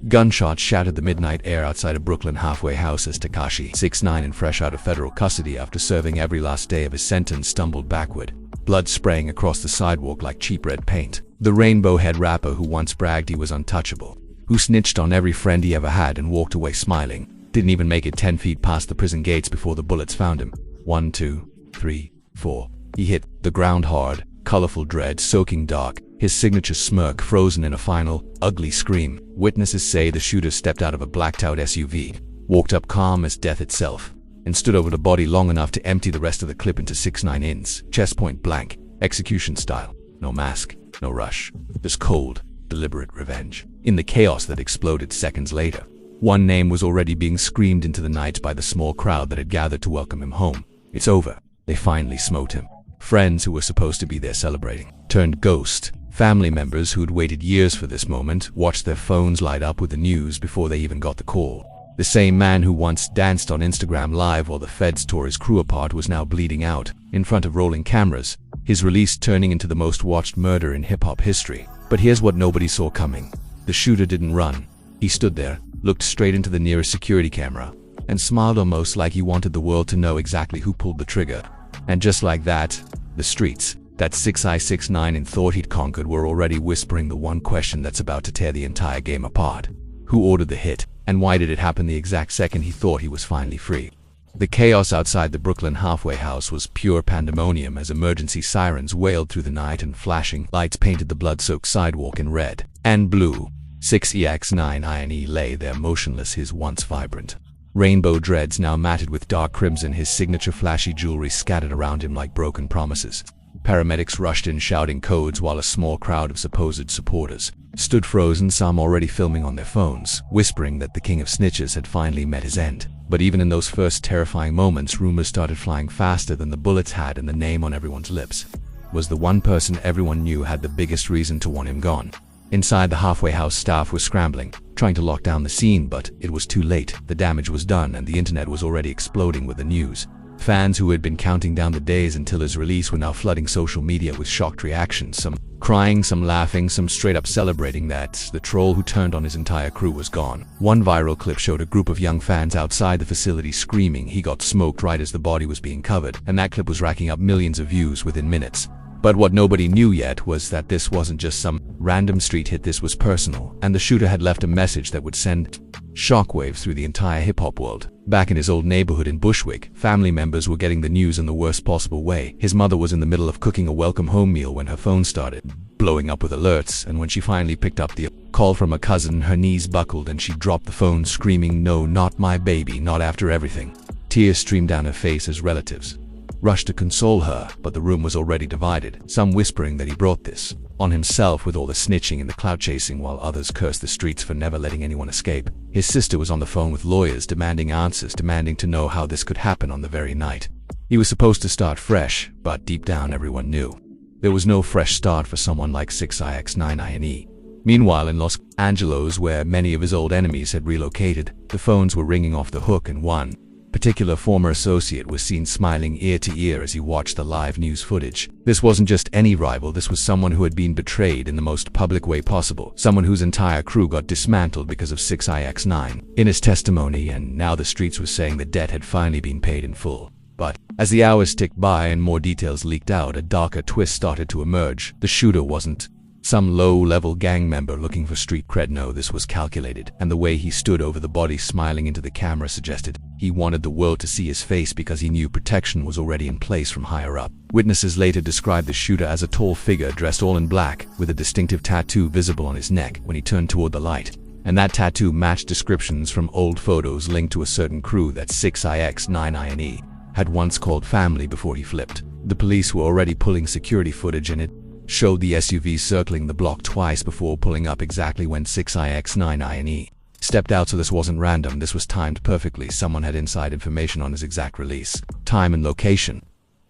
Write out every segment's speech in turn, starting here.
Gunshots shattered the midnight air outside a Brooklyn halfway house as Tekashi 6ix9ine, fresh out of federal custody after serving every last day of his sentence, stumbled backward, blood spraying across the sidewalk like cheap red paint. The rainbow-head rapper who once bragged he was untouchable, who snitched on every friend he ever had and walked away smiling, didn't even make it 10 feet past the prison gates before the bullets found him. 1, 2, 3, 4. He hit the ground hard, colorful dread soaking dark, his signature smirk frozen in a final, ugly scream. Witnesses say the shooter stepped out of a blacked-out SUV, walked up calm as death itself, and stood over the body long enough to empty the rest of the clip into 6ix9ine's chest point blank, execution style. No mask, no rush, just cold, deliberate revenge. In the chaos that exploded seconds later, one name was already being screamed into the night by the small crowd that had gathered to welcome him home. It's over. They finally smote him. Friends who were supposed to be there celebrating turned ghost. Family members who'd waited years for this moment watched their phones light up with the news before they even got the call. The same man who once danced on Instagram Live while the feds tore his crew apart was now bleeding out in front of rolling cameras, his release turning into the most watched murder in hip-hop history. But here's what nobody saw coming. The shooter didn't run. He stood there, looked straight into the nearest security camera, and smiled almost like he wanted the world to know exactly who pulled the trigger. And just like that, the streets that 6ix9ine thought he'd conquered were already whispering the one question that's about to tear the entire game apart. Who ordered the hit, and why did it happen the exact second he thought he was finally free? The chaos outside the Brooklyn halfway house was pure pandemonium as emergency sirens wailed through the night and flashing lights painted the blood-soaked sidewalk in red and blue. 6ix9ine lay there motionless, his once vibrant rainbow dreads now matted with dark crimson, his signature flashy jewelry scattered around him like broken promises. Paramedics rushed in shouting codes while a small crowd of supposed supporters stood frozen, some already filming on their phones, whispering that the king of snitches had finally met his end. But even in those first terrifying moments, rumors started flying faster than the bullets had, and the name on everyone's lips was the one person everyone knew had the biggest reason to want him gone. Inside the halfway house, staff was scrambling, trying to lock down the scene, but it was too late. The damage was done and the internet was already exploding with the news. Fans who had been counting down the days until his release were now flooding social media with shocked reactions, some crying, some laughing, some straight up celebrating that the troll who turned on his entire crew was gone. One viral clip showed a group of young fans outside the facility screaming he got smoked right as the body was being covered, and that clip was racking up millions of views within minutes. But what nobody knew yet was that this wasn't just some random street hit, this was personal, and the shooter had left a message that would send shockwaves through the entire hip-hop world. Back in his old neighborhood in Bushwick, family members were getting the news in the worst possible way. His mother was in the middle of cooking a welcome home meal when her phone started blowing up with alerts, and when she finally picked up the call from a cousin, her knees buckled and she dropped the phone screaming, "No, not my baby, not after everything." Tears streamed down her face as relatives rushed to console her, but the room was already divided, some whispering that he brought this on himself with all the snitching and the clout chasing, while others cursed the streets for never letting anyone escape. His sister was on the phone with lawyers demanding answers, demanding to know how this could happen on the very night he was supposed to start fresh, but deep down everyone knew there was no fresh start for someone like 6ix9ine. Meanwhile, in Los Angeles, where many of his old enemies had relocated, the phones were ringing off the hook, and one particular former associate was seen smiling ear to ear as he watched the live news footage. This wasn't just any rival, this was someone who had been betrayed in the most public way possible, someone whose entire crew got dismantled because of 6ix9ine. In his testimony, and now the streets were saying the debt had finally been paid in full. But as the hours ticked by and more details leaked out, a darker twist started to emerge. The shooter wasn't some low-level gang member looking for street cred. No, this was calculated, and the way he stood over the body smiling into the camera suggested he wanted the world to see his face because he knew protection was already in place from higher up. Witnesses later described the shooter as a tall figure dressed all in black, with a distinctive tattoo visible on his neck when he turned toward the light. And that tattoo matched descriptions from old photos linked to a certain crew that 6ix9ine had once called family before he flipped. The police were already pulling security footage, and it showed the SUV circling the block twice before pulling up exactly when 6ix9ine stepped out. So this wasn't random, this was timed perfectly. Someone had inside information on his exact release, time and location.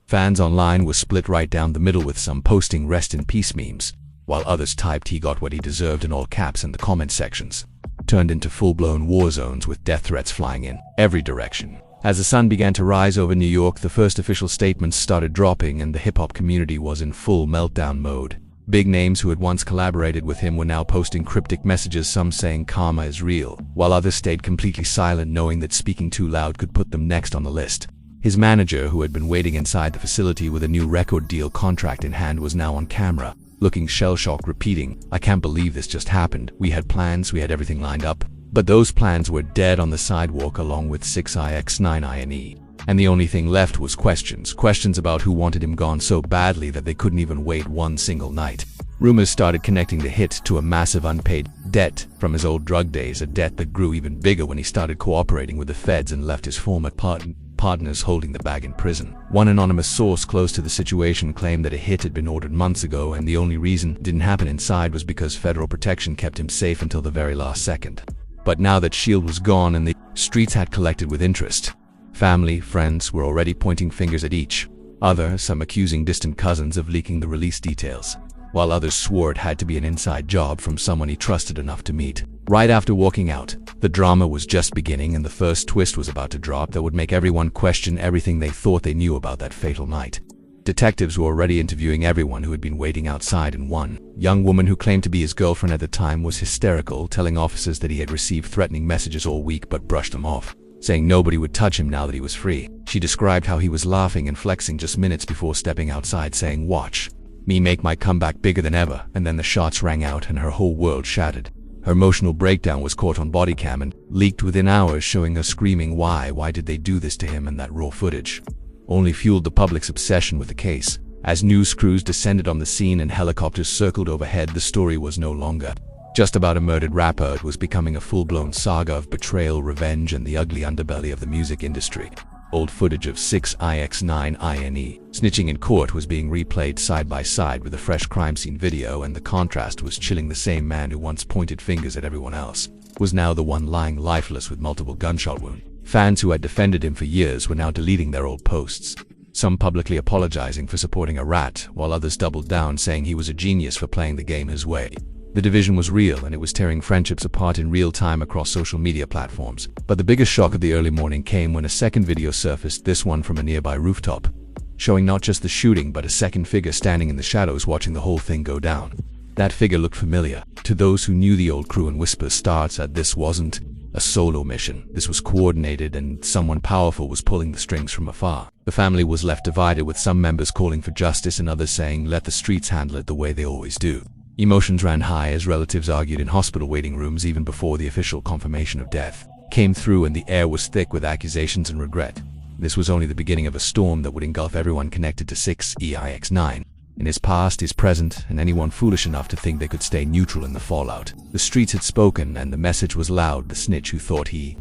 Fans online were split right down the middle, with some posting "rest in peace" memes, while others typed "he got what he deserved" in all caps, and the comment sections turned into full-blown war zones with death threats flying in every direction. As the sun began to rise over New York, the first official statements started dropping, and the hip-hop community was in full meltdown mode. Big names who had once collaborated with him were now posting cryptic messages, some saying karma is real, while others stayed completely silent, knowing that speaking too loud could put them next on the list. His manager, who had been waiting inside the facility with a new record deal contract in hand, was now on camera, looking shell-shocked, repeating, "I can't believe this just happened. We had plans, we had everything lined up." But those plans were dead on the sidewalk along with 6ix9ine. And the only thing left was questions. Questions about who wanted him gone so badly that they couldn't even wait one single night. Rumors started connecting the hit to a massive unpaid debt from his old drug days, a debt that grew even bigger when he started cooperating with the feds and left his former partners holding the bag in prison. One anonymous source close to the situation claimed that a hit had been ordered months ago, and the only reason it didn't happen inside was because federal protection kept him safe until the very last second. But now that shield was gone and the streets had collected with interest, family, friends were already pointing fingers at each other, some accusing distant cousins of leaking the release details, while others swore it had to be an inside job from someone he trusted enough to meet. Right after walking out, the drama was just beginning and the first twist was about to drop that would make everyone question everything they thought they knew about that fatal night. Detectives were already interviewing everyone who had been waiting outside, and one young woman who claimed to be his girlfriend at the time was hysterical, telling officers that he had received threatening messages all week but brushed them off, saying nobody would touch him now that he was free. She described how he was laughing and flexing just minutes before stepping outside, saying, "Watch me make my comeback bigger than ever," and then the shots rang out and her whole world shattered. Her emotional breakdown was caught on body cam and leaked within hours, showing her screaming, why did they do this to him?" And that raw footage only fueled the public's obsession with the case. As news crews descended on the scene and helicopters circled overhead, the story was no longer just about a murdered rapper. It was becoming a full-blown saga of betrayal, revenge, and the ugly underbelly of the music industry. Old footage of 6ix9ine snitching in court was being replayed side by side with a fresh crime scene video, and the contrast was chilling. The same man who once pointed fingers at everyone else was now the one lying lifeless with multiple gunshot wounds. Fans who had defended him for years were now deleting their old posts, some publicly apologizing for supporting a rat, while others doubled down, saying he was a genius for playing the game his way. The division was real, and it was tearing friendships apart in real time across social media platforms. But the biggest shock of the early morning came when a second video surfaced, this one from a nearby rooftop, showing not just the shooting but a second figure standing in the shadows watching the whole thing go down. That figure looked familiar to those who knew the old crew, and whispers started that this wasn't a solo mission. This was coordinated, and someone powerful was pulling the strings from afar. The family was left divided, with some members calling for justice and others saying let the streets handle it the way they always do. Emotions ran high as relatives argued in hospital waiting rooms even before the official confirmation of death came through, and the air was thick with accusations and regret. This was only the beginning of a storm that would engulf everyone connected to 6ix9ine. In his past, his present, and anyone foolish enough to think they could stay neutral in the fallout. The streets had spoken, and the message was loud. The snitch who thought he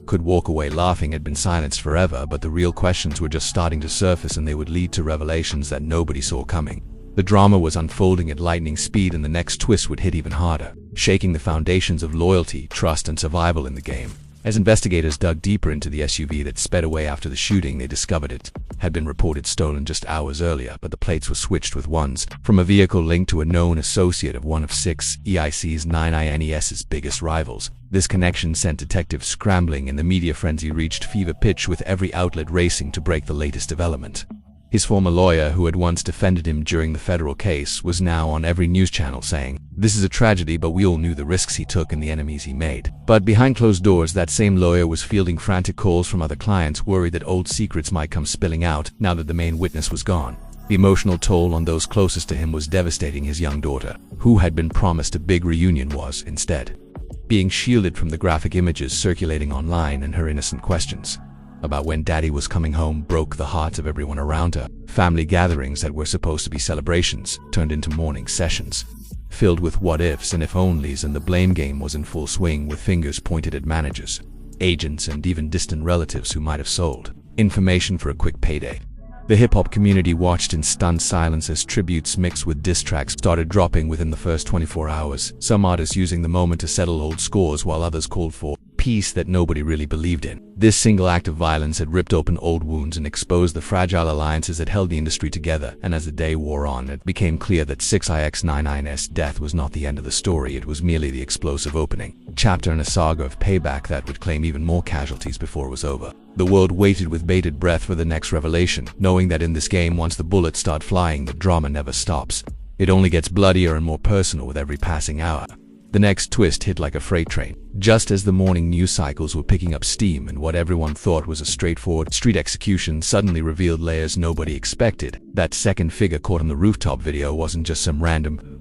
could walk away laughing had been silenced forever, but the real questions were just starting to surface, and they would lead to revelations that nobody saw coming. The drama was unfolding at lightning speed, and the next twist would hit even harder, shaking the foundations of loyalty, trust, and survival in the game. As investigators dug deeper into the SUV that sped away after the shooting, they discovered it had been reported stolen just hours earlier, but the plates were switched with ones from a vehicle linked to a known associate of one of 6ix9ine's biggest rivals. This connection sent detectives scrambling, and the media frenzy reached fever pitch, with every outlet racing to break the latest development. His former lawyer, who had once defended him during the federal case, was now on every news channel saying, "This is a tragedy, but we all knew the risks he took and the enemies he made." But behind closed doors, that same lawyer was fielding frantic calls from other clients, worried that old secrets might come spilling out now that the main witness was gone. The emotional toll on those closest to him was devastating. His young daughter, who had been promised a big reunion, was instead being shielded from the graphic images circulating online, and her innocent questions about when daddy was coming home broke the hearts of everyone around her. Family gatherings that were supposed to be celebrations turned into mourning sessions, filled with what-ifs and if-onlys, and the blame game was in full swing, with fingers pointed at managers, agents, and even distant relatives who might have sold information for a quick payday. The hip-hop community watched in stunned silence as tributes mixed with diss tracks started dropping within the first 24 hours, some artists using the moment to settle old scores, while others called for peace that nobody really believed in. This single act of violence had ripped open old wounds and exposed the fragile alliances that held the industry together, and as the day wore on, it became clear that 6ix9ine's death was not the end of the story. It was merely the explosive opening chapter in a saga of payback that would claim even more casualties before it was over. The world waited with bated breath for the next revelation, knowing that in this game, once the bullets start flying, the drama never stops. It only gets bloodier and more personal with every passing hour. The next twist hit like a freight train. Just as the morning news cycles were picking up steam and what everyone thought was a straightforward street execution suddenly revealed layers nobody expected. That second figure caught on the rooftop video wasn't just some random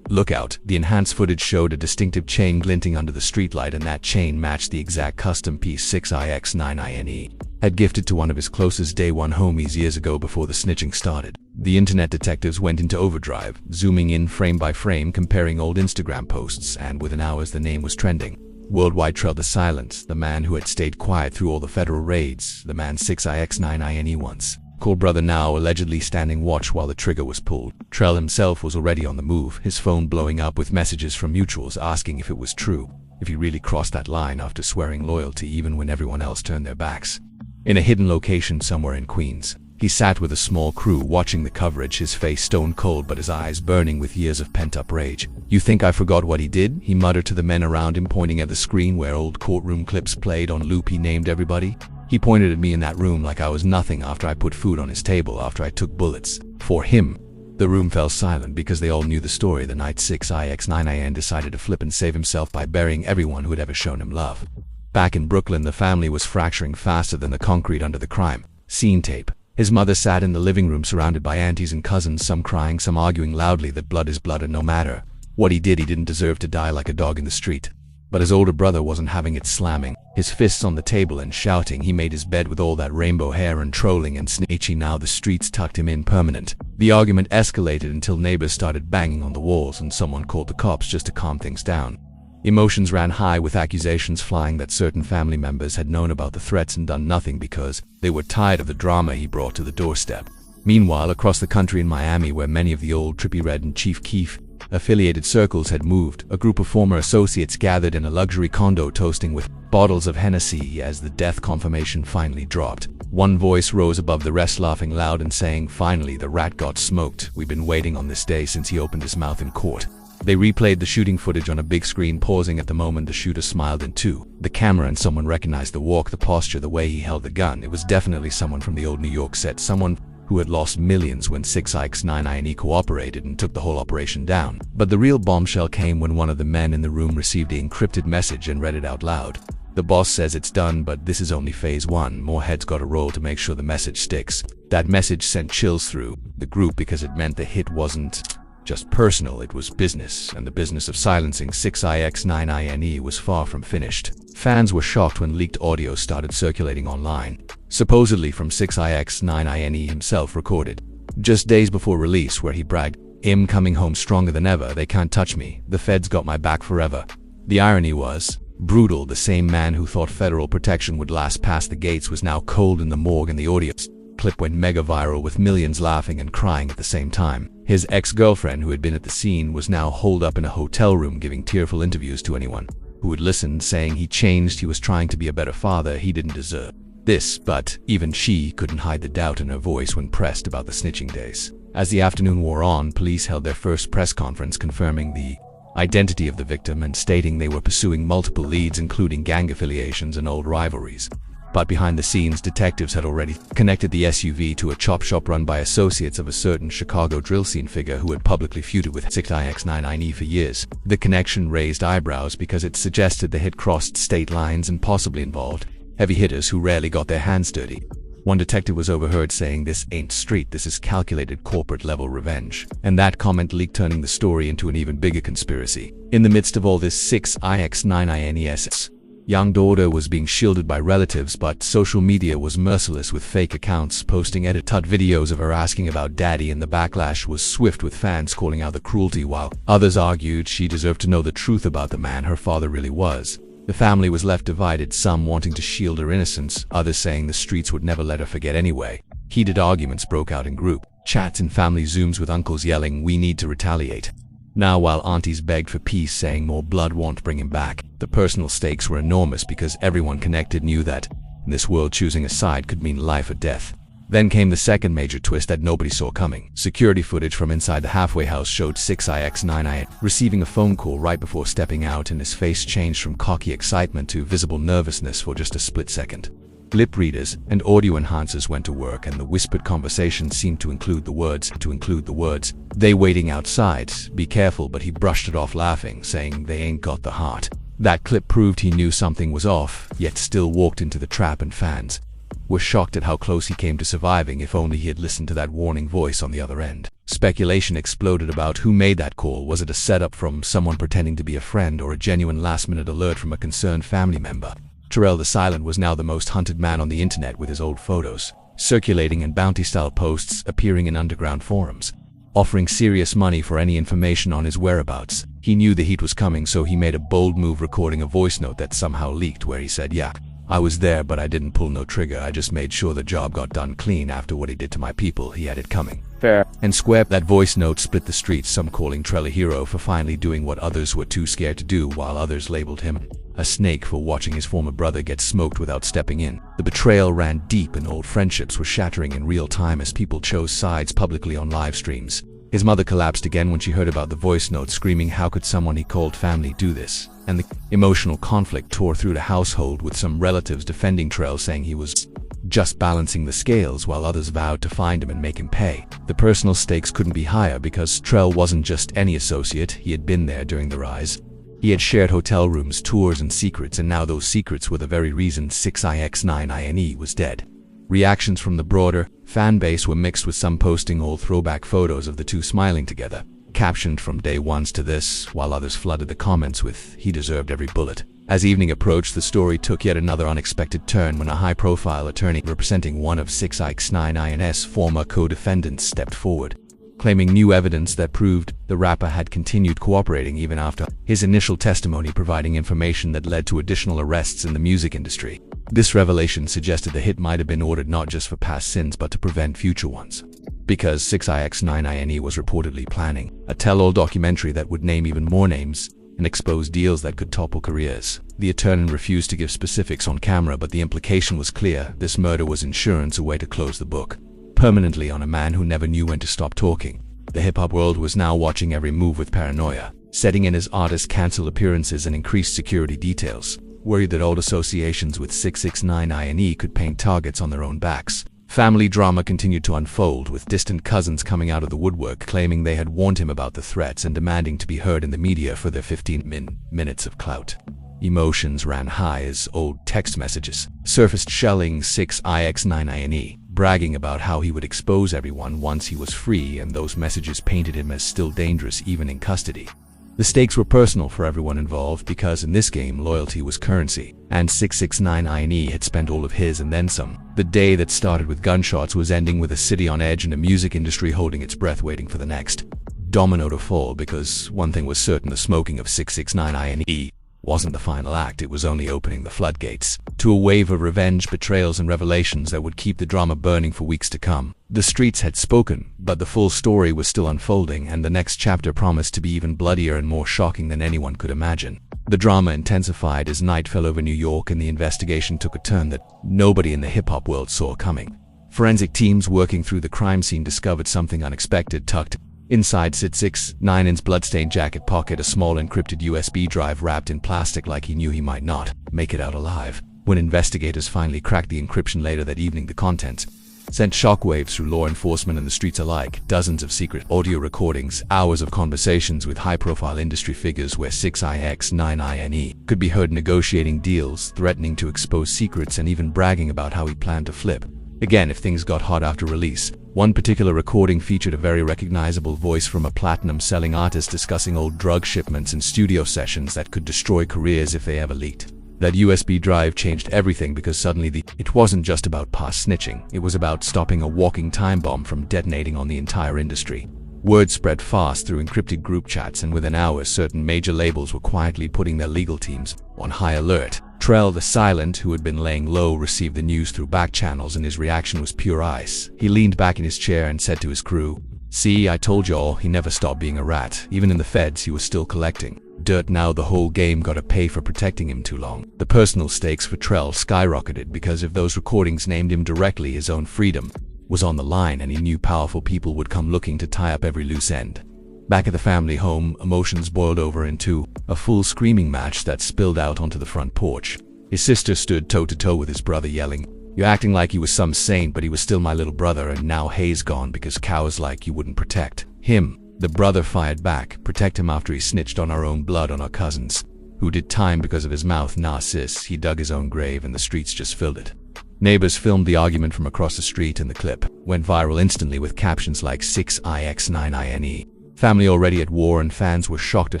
lookout. The enhanced footage showed a distinctive chain glinting under the streetlight, and that chain matched the exact custom piece 6ix9ine had gifted to one of his closest day one homies years ago before the snitching started. The internet detectives went into overdrive, zooming in frame by frame, comparing old Instagram posts, and within hours the name was trending. Worldwide trailed the silence, the man who had stayed quiet through all the federal raids, the man 6ix9ine once called brother, now allegedly standing watch while the trigger was pulled. Trell himself was already on the move, his phone blowing up with messages from mutuals asking if it was true, if he really crossed that line after swearing loyalty even when everyone else turned their backs. In a hidden location somewhere in Queens, he sat with a small crew watching the coverage, his face stone cold but his eyes burning with years of pent-up rage. "You think I forgot what he did?" he muttered to the men around him, pointing at the screen where old courtroom clips played on loop. He named everybody. He pointed at me in that room like I was nothing after I put food on his table, after I took bullets for him. The room fell silent because they all knew the story the night 6ix9ine decided to flip and save himself by burying everyone who had ever shown him love. Back in Brooklyn, the family was fracturing faster than the concrete under the crime scene tape. His mother sat in the living room surrounded by aunties and cousins, some crying, some arguing loudly that blood is blood and no matter what he did, he didn't deserve to die like a dog in the street. But his older brother wasn't having it, slamming his fists on the table and shouting. He made his bed with all that rainbow hair and trolling and snitching. Now the streets tucked him in permanent. The argument escalated until neighbors started banging on the walls and someone called the cops just to calm things down. Emotions ran high, with accusations flying that certain family members had known about the threats and done nothing because they were tired of the drama he brought to the doorstep. Meanwhile, across the country in Miami, where many of the old Trippie Redd and Chief Keef affiliated circles had moved, a group of former associates gathered in a luxury condo toasting with bottles of Hennessy as the death confirmation finally dropped. One voice rose above the rest, laughing loud and saying, "Finally, the rat got smoked. We've been waiting on this day since he opened his mouth in court." They replayed the shooting footage on a big screen, pausing at the moment the shooter smiled into the camera, and someone recognized the walk, the posture, the way he held the gun. It was definitely someone from the old New York set, someone who had lost millions when 6ix9ine cooperated and took the whole operation down. But the real bombshell came when one of the men in the room received an encrypted message and read it out loud. "The boss says it's done, but this is only phase one. More heads gotta roll to make sure the message sticks." That message sent chills through the group because it meant the hit wasn't just personal, it was business, and the business of silencing 6ix9ine was far from finished. Fans were shocked when leaked audio started circulating online, supposedly from 6ix9ine himself, recorded just days before release, where he bragged, "I'm coming home stronger than ever. They can't touch me. The feds got my back forever." The irony was brutal. The same man who thought federal protection would last past the gates was now cold in the morgue, and the audio clip went mega viral with millions laughing and crying at the same time. His ex-girlfriend, who had been at the scene, was now holed up in a hotel room giving tearful interviews to anyone who would listen, saying he changed, he was trying to be a better father, he didn't deserve this. But even she couldn't hide the doubt in her voice when pressed about the snitching days. As the afternoon wore on, police held their first press conference confirming the identity of the victim and stating they were pursuing multiple leads, including gang affiliations and old rivalries. But behind the scenes, detectives had already connected the SUV to a chop shop run by associates of a certain Chicago drill scene figure who had publicly feuded with 6ix9ine for years. The connection raised eyebrows because it suggested the hit crossed state lines and possibly involved heavy hitters who rarely got their hands dirty. One detective was overheard saying, "This ain't street, this is calculated corporate-level revenge." And that comment leaked, turning the story into an even bigger conspiracy. In the midst of all this, 6ix9ine's young daughter was being shielded by relatives, but social media was merciless, with fake accounts posting edit-cut videos of her asking about daddy, and the backlash was swift, with fans calling out the cruelty while others argued she deserved to know the truth about the man her father really was. The family was left divided, some wanting to shield her innocence, others saying the streets would never let her forget anyway. Heated arguments broke out in group chats and family Zooms, with uncles yelling, "We need to retaliate now," while aunties begged for peace, saying more blood won't bring him back. The personal stakes were enormous because everyone connected knew that in this world choosing a side could mean life or death. Then came the second major twist that nobody saw coming. Security footage from inside the halfway house showed 6ix9ine receiving a phone call right before stepping out, and his face changed from cocky excitement to visible nervousness for just a split second. Lip readers and audio enhancers went to work, and the whispered conversation seemed to include the words, "They waiting outside, be careful," but he brushed it off laughing, saying they ain't got the heart. That clip proved he knew something was off, yet still walked into the trap, and fans were shocked at how close he came to surviving. If only he had listened to that warning voice on the other end. Speculation exploded about who made that call. Was it a setup from someone pretending to be a friend, or a genuine last-minute alert from a concerned family member? Terrell the Silent was now the most hunted man on the internet, with his old photos circulating and bounty-style posts appearing in underground forums, offering serious money for any information on his whereabouts. He knew the heat was coming, so he made a bold move, recording a voice note that somehow leaked, where he said, "Yeah, I was there, but I didn't pull no trigger. I just made sure the job got done clean after what he did to my people." He had it coming. Fair and square. That voice note split the streets, some calling Trell a hero for finally doing what others were too scared to do, while others labeled him a snake for watching his former brother get smoked without stepping in. The betrayal ran deep, and old friendships were shattering in real time as people chose sides publicly on live streams. His mother collapsed again when she heard about the voice note, screaming how could someone he called family do this? And the emotional conflict tore through the household, with some relatives defending Trell, saying he was just balancing the scales, while others vowed to find him and make him pay. The personal stakes couldn't be higher, because Trell wasn't just any associate. He had been there during the rise. He had shared hotel rooms, tours, and secrets, and now those secrets were the very reason 6ix9ine was dead. Reactions from the broader fan base were mixed, with some posting old throwback photos of the two smiling together, captioned "From day ones to this," while others flooded the comments with "He deserved every bullet." As evening approached, the story took yet another unexpected turn when a high-profile attorney representing one of 6ix9ine's former co-defendants stepped forward, claiming new evidence that proved the rapper had continued cooperating even after his initial testimony, providing information that led to additional arrests in the music industry. This revelation suggested the hit might have been ordered not just for past sins but to prevent future ones, because 6ix9ine was reportedly planning a tell-all documentary that would name even more names and expose deals that could topple careers. The attorney refused to give specifics on camera, but the implication was clear: this murder was insurance, a way to close the book permanently on a man who never knew when to stop talking. The hip-hop world was now watching every move with paranoia, setting in as artists canceled appearances and increased security details, worried that old associations with 6ix9ine could paint targets on their own backs. Family drama continued to unfold, with distant cousins coming out of the woodwork, claiming they had warned him about the threats and demanding to be heard in the media for their 15 minutes of clout. Emotions ran high as old text messages surfaced, shelling 6ix9ine, bragging about how he would expose everyone once he was free, and those messages painted him as still dangerous even in custody. The stakes were personal for everyone involved, because in this game loyalty was currency, and 6ix9ine had spent all of his and then some. The day that started with gunshots was ending with a city on edge and a music industry holding its breath, waiting for the next domino to fall, because one thing was certain: the smoking of 6ix9ine wasn't the final act. It was only opening the floodgates to a wave of revenge, betrayals, and revelations that would keep the drama burning for weeks to come. The streets had spoken, but the full story was still unfolding, and the next chapter promised to be even bloodier and more shocking than anyone could imagine. The drama intensified as night fell over New York, and the investigation took a turn that nobody in the hip-hop world saw coming. Forensic teams working through the crime scene discovered something unexpected tucked inside 6ix9ine's bloodstained jacket pocket: a small encrypted USB drive wrapped in plastic, like he knew he might not make it out alive. When investigators finally cracked the encryption later that evening, the contents sent shockwaves through law enforcement and the streets alike. Dozens of secret audio recordings, hours of conversations with high-profile industry figures where 6ix9ine could be heard negotiating deals, threatening to expose secrets, and even bragging about how he planned to flip again if things got hot after release. One particular recording featured a very recognizable voice from a platinum-selling artist discussing old drug shipments and studio sessions that could destroy careers if they ever leaked. That USB drive changed everything, because suddenly it wasn't just about past snitching, it was about stopping a walking time bomb from detonating on the entire industry. Word spread fast through encrypted group chats, and within hours certain major labels were quietly putting their legal teams on high alert. Trell the Silent, who had been laying low, received the news through back channels, and his reaction was pure ice. He leaned back in his chair and said to his crew, "See, I told y'all, he never stopped being a rat. Even in the feds, he was still collecting dirt. Now the whole game gotta pay for protecting him too long." The personal stakes for Trell skyrocketed, because if those recordings named him directly, his own freedom was on the line, and he knew powerful people would come looking to tie up every loose end. Back at the family home, emotions boiled over into a full screaming match that spilled out onto the front porch. His sister stood toe-to-toe with his brother, yelling, You're acting like he was some saint, but he was still my little brother, and now Hay's gone because cows like you wouldn't protect him." The brother fired back. "Protect him after he snitched on our own blood on our cousins, who did time because of his mouth? Nah sis, he dug his own grave and the streets just filled it." Neighbors filmed the argument from across the street, and the clip went viral instantly with captions like 6ix9ine. Family already at war, and fans were shocked at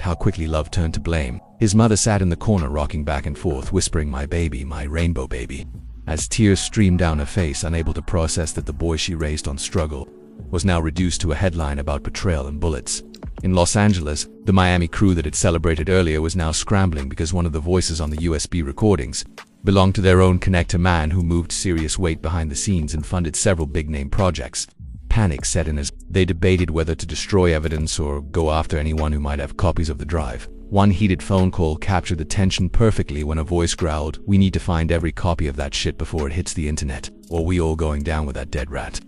how quickly love turned to blame. His mother sat in the corner rocking back and forth, whispering, "My baby, my rainbow baby," as tears streamed down her face, unable to process that the boy she raised on struggle was now reduced to a headline about betrayal and bullets. In Los Angeles, the Miami crew that had celebrated earlier was now scrambling because one of the voices on the USB recordings belonged to their own connector man who moved serious weight behind the scenes and funded several big-name projects. Panic set in as they debated whether to destroy evidence or go after anyone who might have copies of the drive. One heated phone call captured the tension perfectly when a voice growled, "We need to find every copy of that shit before it hits the internet, or we all going down with that dead rat."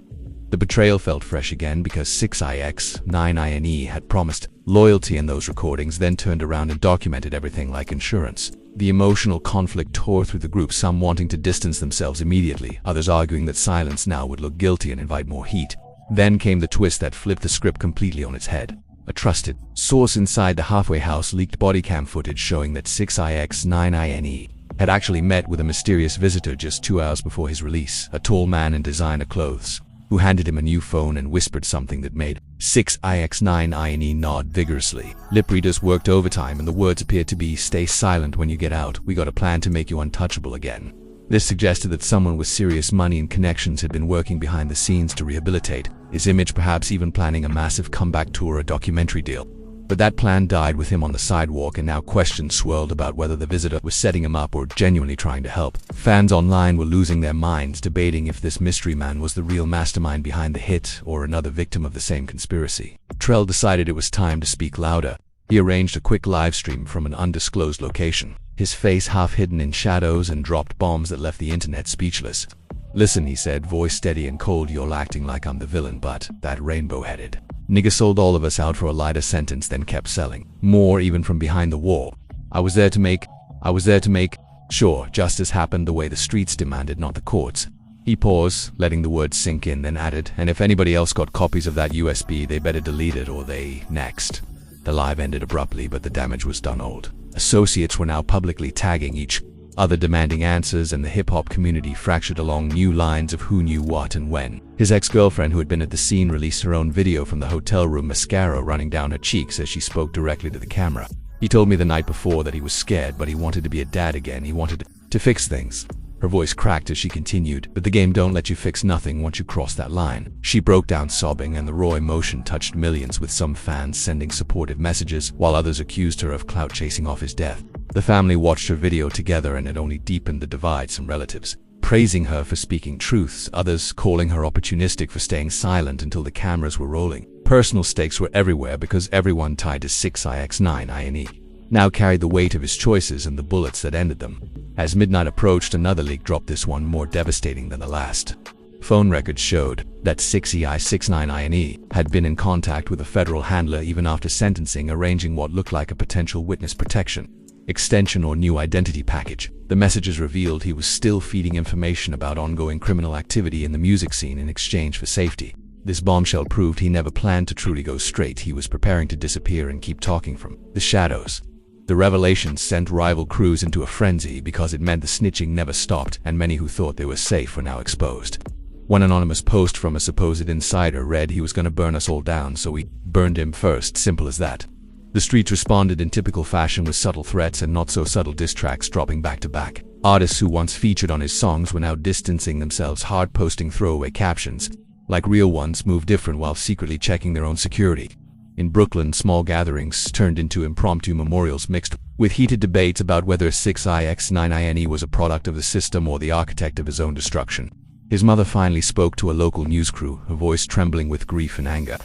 The betrayal felt fresh again because 6ix9ine had promised loyalty in those recordings, then turned around and documented everything like insurance. The emotional conflict tore through the group, some wanting to distance themselves immediately, others arguing that silence now would look guilty and invite more heat. Then came the twist that flipped the script completely on its head. A trusted source inside the halfway house leaked bodycam footage showing that 6ix9ine had actually met with a mysterious visitor just 2 hours before his release, a tall man in designer clothes, who handed him a new phone and whispered something that made 6ix9ine nod vigorously. Lip readers worked overtime, and the words appeared to be, "Stay silent when you get out. We got a plan to make you untouchable again." This suggested that someone with serious money and connections had been working behind the scenes to rehabilitate his image, perhaps even planning a massive comeback tour or documentary deal. But that plan died with him on the sidewalk, and now questions swirled about whether the visitor was setting him up or genuinely trying to help. Fans online were losing their minds, debating if this mystery man was the real mastermind behind the hit or another victim of the same conspiracy. Trell decided it was time to speak louder. He arranged a quick live stream from an undisclosed location, his face half hidden in shadows, and dropped bombs that left the internet speechless. "Listen," he said, voice steady and cold, "you're acting like I'm the villain, but that rainbow-headed nigga sold all of us out for a lighter sentence, then kept selling more even from behind the wall. I was there to make sure justice happened the way the streets demanded, not the courts." He paused, letting the words sink in, then added, "And if anybody else got copies of that USB, they better delete it or they next." The live ended abruptly, but the damage was done. Old associates were now publicly tagging each other, demanding answers, and the hip-hop community fractured along new lines of who knew what and when. His ex-girlfriend, who had been at the scene, released her own video from the hotel room, mascara running down her cheeks as she spoke directly to the camera. "He told me the night before that he was scared, but he wanted to be a dad again. He wanted to fix things." Her voice cracked as she continued, "But the game don't let you fix nothing once you cross that line." She broke down sobbing, and the raw emotion touched millions, with some fans sending supportive messages, while others accused her of clout chasing off his death. The family watched her video together, and it only deepened the divide. Some relatives praising her for speaking truths, others calling her opportunistic for staying silent until the cameras were rolling. Personal stakes were everywhere because everyone tied to 6ix9ine now carried the weight of his choices and the bullets that ended them. As midnight approached, another leak dropped, this one more devastating than the last. Phone records showed that 6ix9ine had been in contact with a federal handler even after sentencing, arranging what looked like a potential witness protection extension or new identity package. The messages revealed he was still feeding information about ongoing criminal activity in the music scene in exchange for safety. This bombshell proved he never planned to truly go straight. He was preparing to disappear and keep talking from the shadows. The revelation sent rival crews into a frenzy because it meant the snitching never stopped, and many who thought they were safe were now exposed. One anonymous post from a supposed insider read, "He was gonna burn us all down, so we burned him first. Simple as that." The streets responded in typical fashion with subtle threats and not-so-subtle diss tracks dropping back to back. Artists who once featured on his songs were now distancing themselves, hard posting throwaway captions like real ones, "Move different," while secretly checking their own security. In Brooklyn, small gatherings turned into impromptu memorials mixed with heated debates about whether 6ix9ine was a product of the system or the architect of his own destruction. His mother finally spoke to a local news crew, her voice trembling with grief and anger.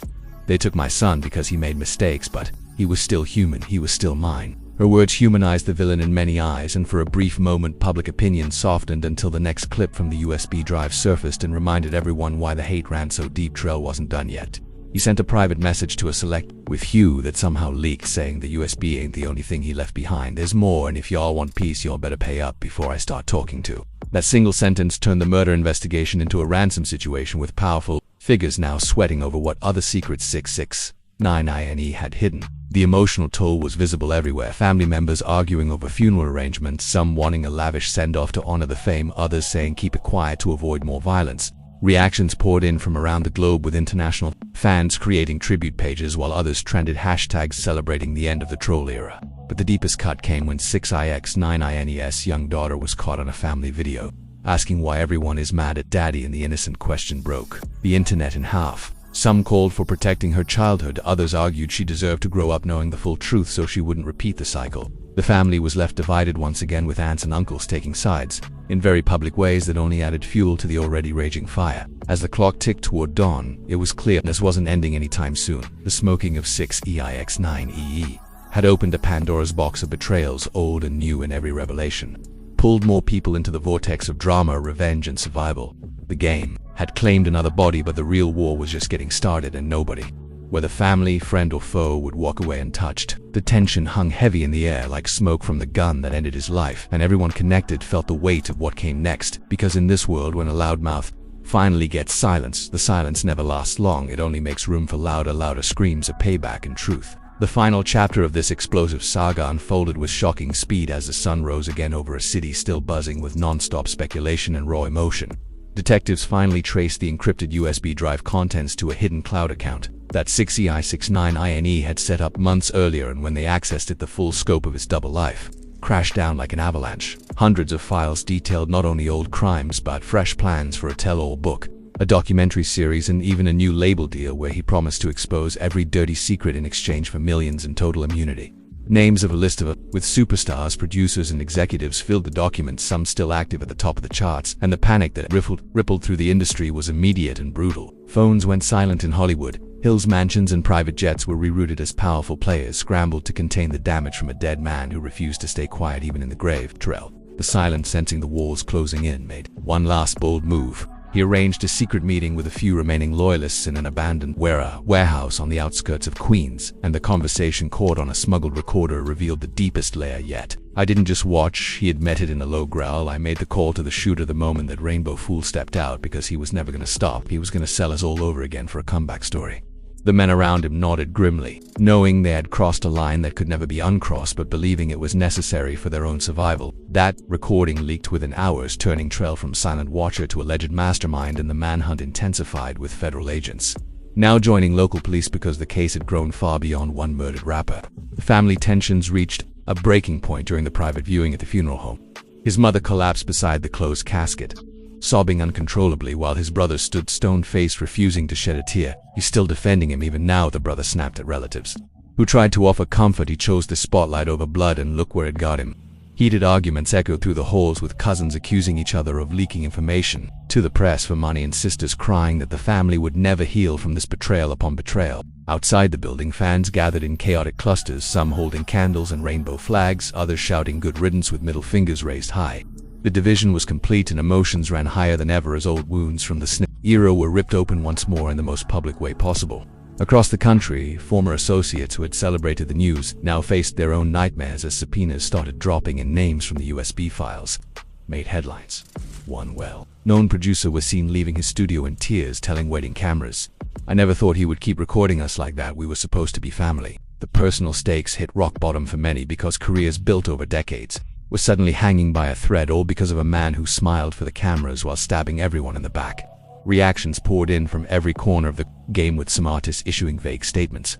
"They took my son because he made mistakes, but he was still human. He was still mine." Her words humanized the villain in many eyes, and for a brief moment public opinion softened until the next clip from the USB drive surfaced and reminded everyone why the hate ran so deep. Trell wasn't done yet. He sent a private message to a select with Hugh that somehow leaked, saying the USB ain't the only thing he left behind. "There's more, and if y'all want peace, y'all better pay up before I start talking to That single sentence turned the murder investigation into a ransom situation, with powerful figures now sweating over what other secrets 6ix9ine had hidden. The emotional toll was visible everywhere. Family members arguing over funeral arrangements, some wanting a lavish send-off to honor the fame, others saying keep it quiet to avoid more violence. Reactions poured in from around the globe, with international fans creating tribute pages while others trended hashtags celebrating the end of the troll era. But the deepest cut came when 6ix9ine's young daughter was caught on a family video, asking why everyone is mad at daddy, and the innocent question broke the internet in half. Some called for protecting her childhood, others argued she deserved to grow up knowing the full truth so she wouldn't repeat the cycle. The family was left divided once again, with aunts and uncles taking sides in very public ways that only added fuel to the already raging fire. As the clock ticked toward dawn, it was clear this wasn't ending anytime soon. The smoking of 6ix9ine had opened a Pandora's box of betrayals, old and new, in every revelation pulled more people into the vortex of drama, revenge, and survival. The game had claimed another body, but the real war was just getting started, and nobody, whether family, friend, or foe, would walk away untouched. The tension hung heavy in the air like smoke from the gun that ended his life, and everyone connected felt the weight of what came next, because in this world, when a loudmouth finally gets silence, the silence never lasts long. It only makes room for louder screams of payback and truth. The final chapter of this explosive saga unfolded with shocking speed as the sun rose again over a city still buzzing with non-stop speculation and raw emotion. Detectives finally traced the encrypted USB drive contents to a hidden cloud account that 6ix9ine had set up months earlier, and when they accessed it, the full scope of his double life crashed down like an avalanche. Hundreds of files detailed not only old crimes but fresh plans for a tell-all book, a documentary series, and even a new label deal where he promised to expose every dirty secret in exchange for millions in total immunity. Names of a list with superstars, producers, and executives filled the documents, some still active at the top of the charts, and the panic that rippled through the industry was immediate and brutal. Phones went silent in Hollywood. Hills mansions and private jets were rerouted as powerful players scrambled to contain the damage from a dead man who refused to stay quiet even in the grave. Terrell, the silent, sensing the walls closing in, made one last bold move. He arranged a secret meeting with a few remaining loyalists in an abandoned warehouse on the outskirts of Queens, and the conversation caught on a smuggled recorder revealed the deepest layer yet. "I didn't just watch," he admitted in a low growl. "I made the call to the shooter the moment that Rainbow Fool stepped out, because he was never going to stop. He was going to sell us all over again for a comeback story." The men around him nodded grimly, knowing they had crossed a line that could never be uncrossed, but believing it was necessary for their own survival. That recording leaked within hours, turning Trell from silent watcher to alleged mastermind, and the manhunt intensified with federal agents now joining local police because the case had grown far beyond one murdered rapper. The family tensions reached a breaking point during the private viewing at the funeral home. His mother collapsed beside the closed casket, sobbing uncontrollably, while his brother stood stone-faced, refusing to shed a tear. He's still defending him even now, the brother snapped at relatives who tried to offer comfort. He chose the spotlight over blood, and look where it got him. Heated arguments echoed through the halls, with cousins accusing each other of leaking information to the press for money, and sisters crying that the family would never heal from this betrayal upon betrayal. Outside the building, fans gathered in chaotic clusters, some holding candles and rainbow flags, others shouting good riddance with middle fingers raised high. The division was complete, and emotions ran higher than ever as old wounds from the snip era were ripped open once more in the most public way possible. Across the country, former associates who had celebrated the news now faced their own nightmares as subpoenas started dropping, and names from the USB files made headlines. One well-known producer was seen leaving his studio in tears, telling waiting cameras, "I never thought he would keep recording us like that. We were supposed to be family." The personal stakes hit rock bottom for many, because careers built over decades were suddenly hanging by a thread, all because of a man who smiled for the cameras while stabbing everyone in the back. Reactions poured in from every corner of the game, with some artists issuing vague statements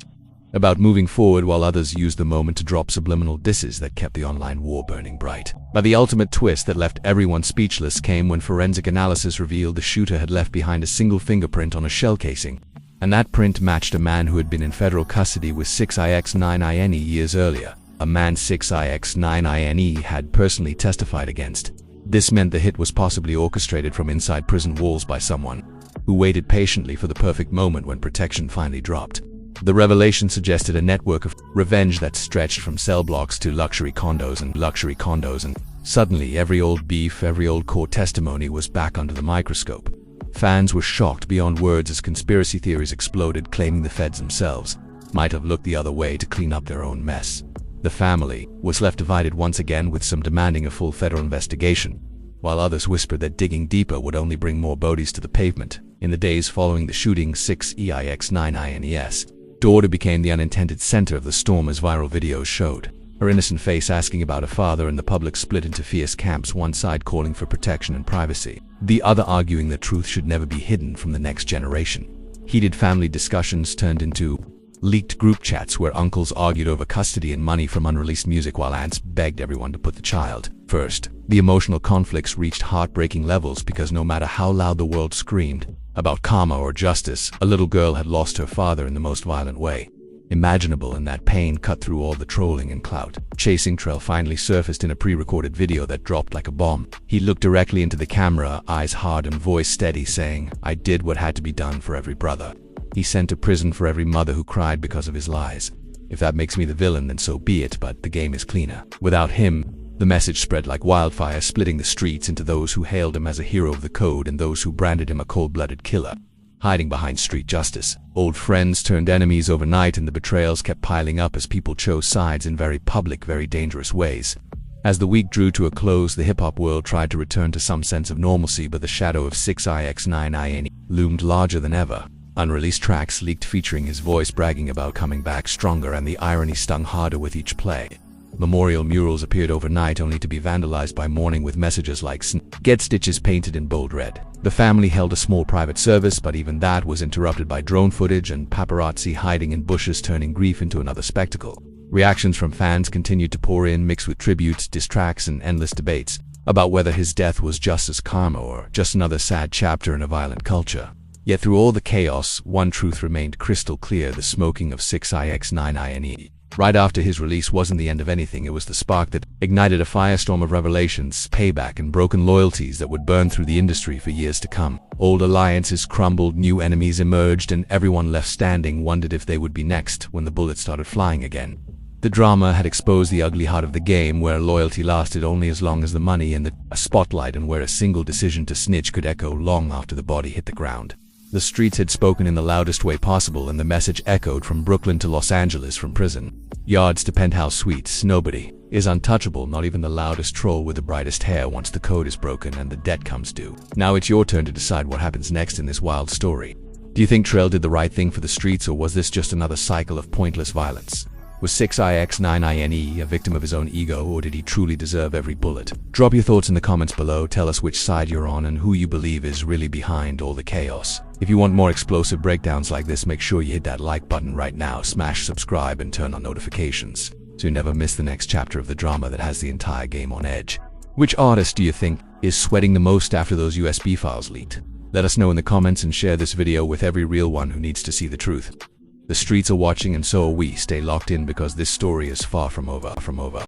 about moving forward, while others used the moment to drop subliminal disses that kept the online war burning bright. But the ultimate twist that left everyone speechless came when forensic analysis revealed the shooter had left behind a single fingerprint on a shell casing, and that print matched a man who had been in federal custody with 6ix9ine years earlier, a man 6ix9ine had personally testified against. This meant the hit was possibly orchestrated from inside prison walls by someone who waited patiently for the perfect moment when protection finally dropped. The revelation suggested a network of revenge that stretched from cell blocks to luxury condos, and suddenly every old beef, every old court testimony was back under the microscope. Fans were shocked beyond words as conspiracy theories exploded, claiming the feds themselves might have looked the other way to clean up their own mess. The family was left divided once again, with some demanding a full federal investigation, while others whispered that digging deeper would only bring more bodies to the pavement. In the days following the shooting, 6ix9ine's daughter became the unintended center of the storm, as viral videos showed. Her innocent face asking about her father, and the public split into fierce camps, one side calling for protection and privacy, the other arguing that truth should never be hidden from the next generation. Heated family discussions turned into leaked group chats where uncles argued over custody and money from unreleased music, while aunts begged everyone to put the child first. The emotional conflicts reached heartbreaking levels because no matter how loud the world screamed about karma or justice, a little girl had lost her father in the most violent way imaginable, and that pain cut through all the trolling and clout chasing. Trell finally surfaced in a pre-recorded video that dropped like a bomb. He looked directly into the camera, eyes hard and voice steady, saying, "I did what had to be done for every brother he sent to prison, for every mother who cried because of his lies. If that makes me the villain, then so be it, but the game is cleaner without him." The message spread like wildfire, splitting the streets into those who hailed him as a hero of the code and those who branded him a cold-blooded killer, hiding behind street justice. Old friends turned enemies overnight, and the betrayals kept piling up as people chose sides in very public, very dangerous ways. As the week drew to a close, the hip-hop world tried to return to some sense of normalcy, but the shadow of 6ix9ine loomed larger than ever. Unreleased tracks leaked featuring his voice bragging about coming back stronger, and the irony stung harder with each play. Memorial murals appeared overnight only to be vandalized by morning, with messages like "Get stitches" painted in bold red. The family held a small private service, but even that was interrupted by drone footage and paparazzi hiding in bushes, turning grief into another spectacle. Reactions from fans continued to pour in, mixed with tributes, diss tracks, and endless debates about whether his death was justice, karma, or just another sad chapter in a violent culture. Yet through all the chaos, one truth remained crystal clear: the smoking of 6ix9ine right after his release wasn't the end of anything. It was the spark that ignited a firestorm of revelations, payback, and broken loyalties that would burn through the industry for years to come. Old alliances crumbled, new enemies emerged, and everyone left standing wondered if they would be next when the bullets started flying again. The drama had exposed the ugly heart of the game, where loyalty lasted only as long as the money and the spotlight, and where a single decision to snitch could echo long after the body hit the ground. The streets had spoken in the loudest way possible, and the message echoed from Brooklyn to Los Angeles, from prison yards to penthouse suites: nobody is untouchable, not even the loudest troll with the brightest hair, once the code is broken and the debt comes due. Now it's your turn to decide what happens next in this wild story. Do you think Trell did the right thing for the streets, or was this just another cycle of pointless violence? Was 6ix9ine a victim of his own ego, or did he truly deserve every bullet? Drop your thoughts in the comments below. Tell us which side you're on and who you believe is really behind all the chaos. If you want more explosive breakdowns like this, make sure you hit that like button right now, smash subscribe, and turn on notifications so you never miss the next chapter of the drama that has the entire game on edge. Which artist do you think is sweating the most after those USB files leaked? Let us know in the comments, and share this video with every real one who needs to see the truth. The streets are watching, and so are we. Stay locked in, because this story is far from over.